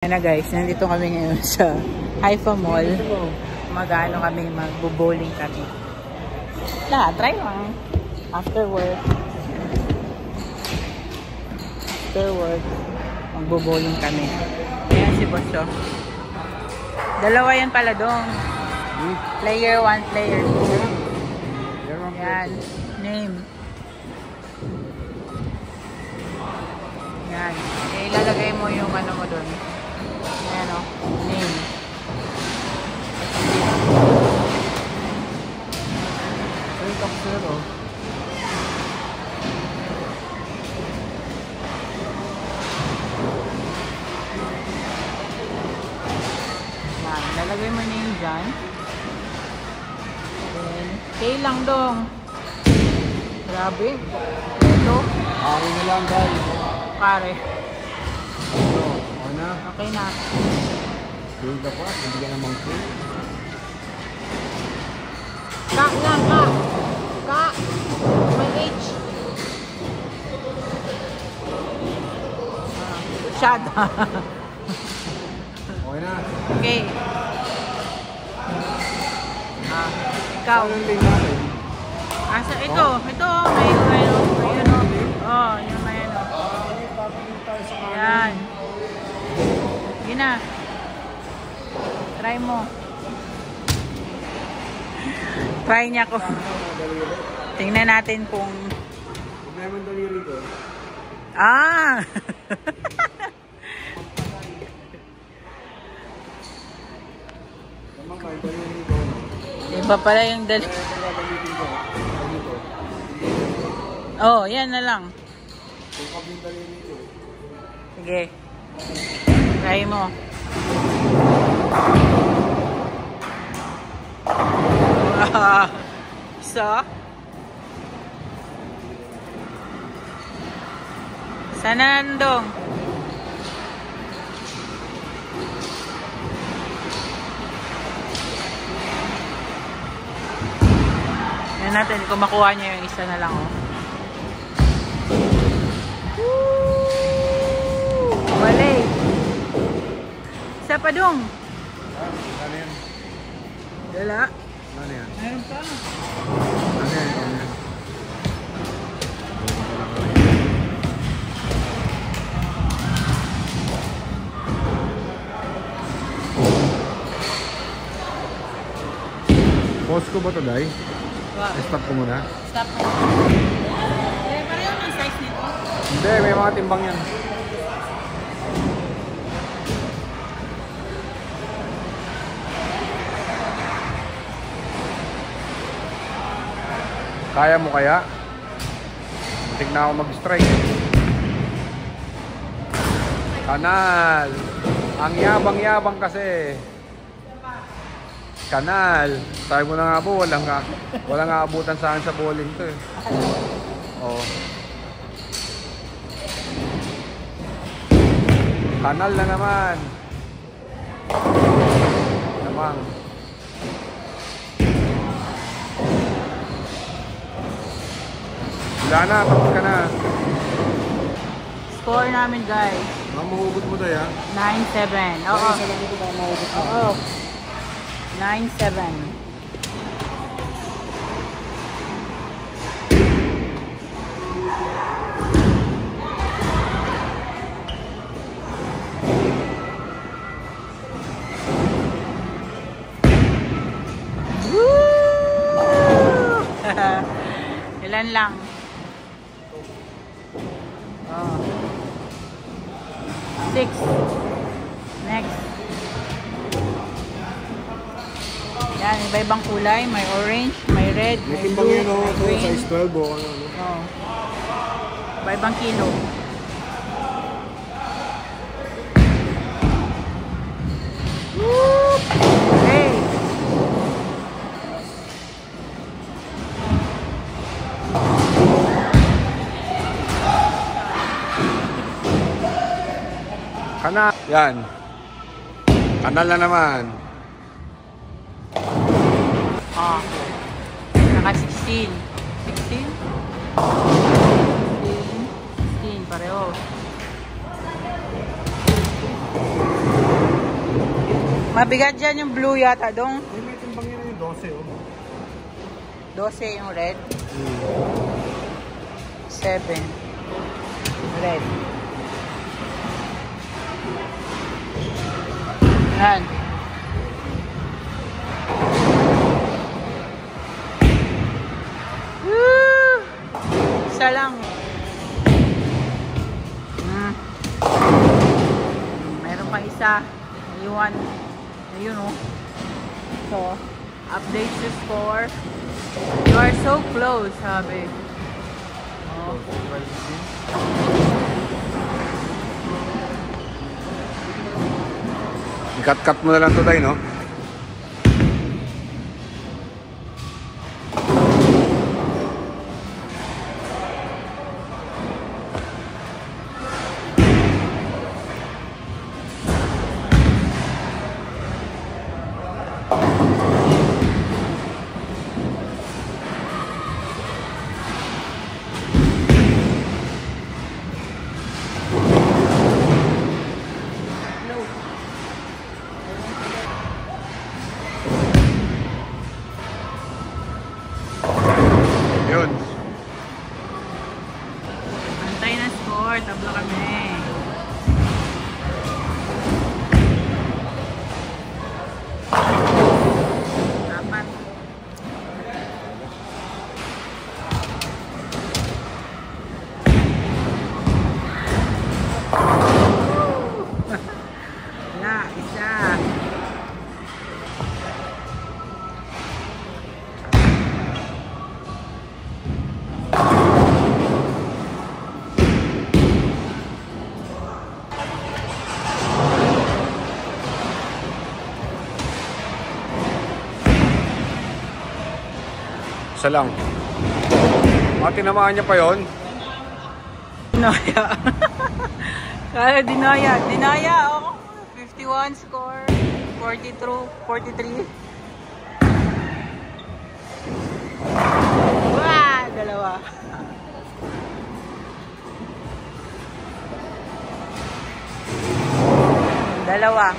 Ayan na guys, nandito kami ngayon sa Haifa Mall. Mag-ano kami, mag-bowling kami. Try lang. After work, mag-bowling kami. Ayan si Bosso. Dalawa yan pala dong. Player 1, player 2. Ayan. Name. Ayan. Ilalagay mo yung ano mo dun. Ayan o. Name. Ay, kapsel o. Ayan. Lalagay mo name dyan. Then, K lang dong. Grabe. Ito. Ari na lang guys. Pare. Ito, okay na. Okay na. Doon ka pa, hindi ka namang cool. Ka lang, ka. Ka. May H. Shad. Okay na. Okay. Ikaw. Ano yung team natin? Asa, ito. Ito. May ano. Oh, yun may ano. Yan. Sige na. Try mo. Try niya ko. Tingnan natin kung... Problema yung daliri ko. Ah! Tama ka, yung daliri ko. Iba pala yung dal... Kaya gagamitin ko. Dito. Oh, yan na lang. Tungkap yung daliri ko. Sige. Try mo. So? Sana nandong? Yan natin, kung makuha niya yung isa na lang, oh. Wala. Isa pa dong. Ano yan? Dala. Ano yan? Meron pa. Ano yan? Ano yan? Pause ko ba ito, Day? Wow. Stop ko muna. Stop mo. Pareho ang size nito. Hindi, may mga timbang yan. Kaya mo kaya? Muntik na ako mag-strike. Kanal. Ang yabang-yabang kasi. Kanal. Sabi mo na nga po, walang aabutan sa akin sa bowling to eh. Oo. Kanal na naman. Namang. Wala na, tapos ka na. Score namin, guys. Baka mahugot mo tayo, ha? 9-7. Oo. Isa lang ito, baka mahugot mo. Oo. 9-7. Ilan lang? Oh. 6. Next. Yan, iba-ibang kulay. May orange, may red, May may timbang blue, yun, oh. may Ito, green. size 12, oh. Ano, ano. Oh. Iba-ibang kilo. Whoop! Hey! Kanal. Yan. Kanal na naman. Ah. Naka 16. 16? 16. 16. Pareho. Mabigat dyan yung blue yata, dong. May timbang yun yung 12, oh. 12 yung red. 7. Red. Yan. Woo! Isa lang. Meron pa isa. Iwan. Ayun, oh. So, update the score. You are so close, sabi. Oh. I-cut-cut mo na lang to, Day, no? Yun. Antay na score. Tablo kami. Apat. Wala. Isa. Isa lang. Tinamaan niya pa yon. Dinaya. Kaya dinaya. Dinaya, oh. 51 score. 42, 43. Wah! Dalawa. Dalawa.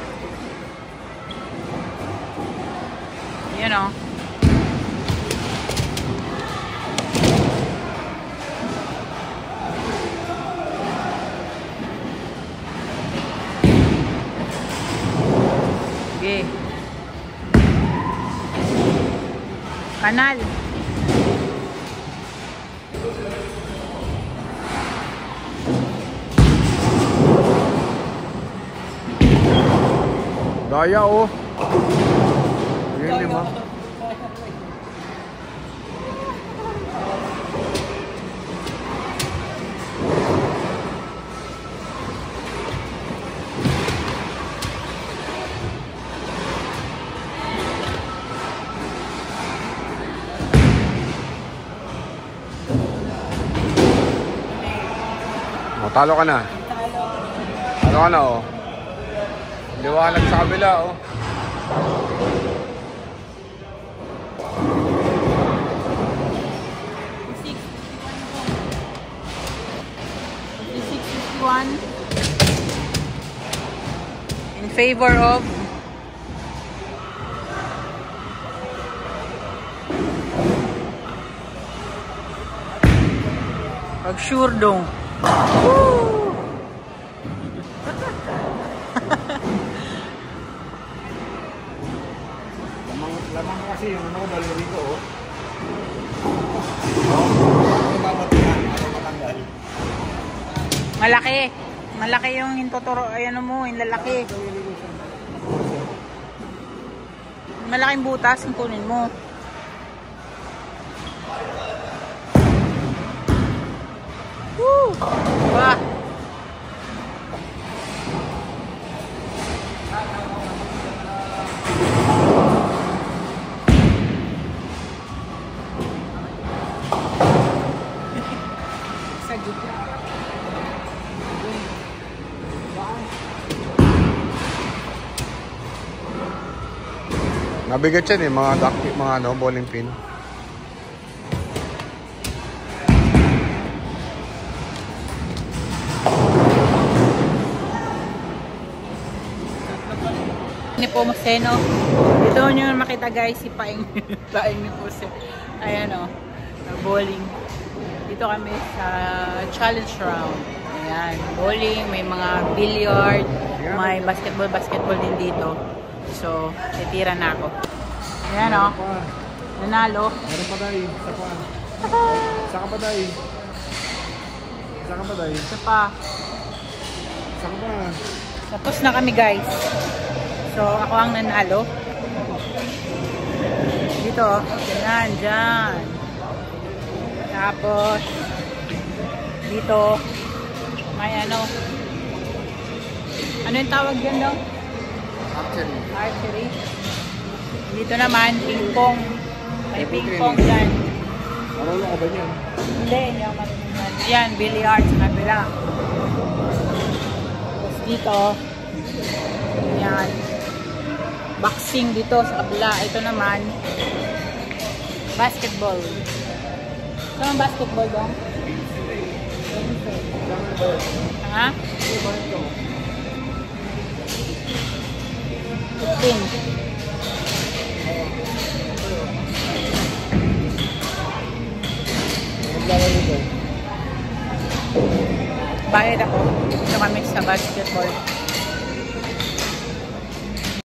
Yan, oh. Okay. Kanal. Daya, oh. Ayan, lima. Talo ka na. Talo ka na, oh. Liwanag sa kabila, oh. In favor of pag-sure dong. Woo! Lamang kasi yung ano, daliri ko, oh. Malaki. Malaki yung intuturo. Ayan mo, yung lalaki. Malaking butas yung kunin mo. Woo! Wah! Nabigat yan, eh, mga ano, bowling pin. ni Pomoceno. Dito nyo makita guys, si Paing. Paing ni Pomoceno. Ayan o, bowling. Dito kami sa challenge round. Ayan, bowling, may mga billiard, may basketball din dito. So, titira na ako. Ayan o, nanalo. Meron pa tayo, isa pa. Isa ka pa tayo. Isa ka pa tayo. Isa pa. Isa ka pa. Tapos na kami guys. So, ako ang nanalo. Dito, yan, dyan. Tapos, dito, may ano. Ano yung tawag dyan daw? Archery. Archery. Dito naman, ping-pong. May ping-pong dyan. Marunong ka ba niyan? Hindi ako marunong. Yan, billiard sa kabila. Tapos dito, yan. Boxing dito sa kabila. Ito naman, basketball. Ito ang basketball dong? Ha? 15. Bayad ako. Ito kami sa basketball.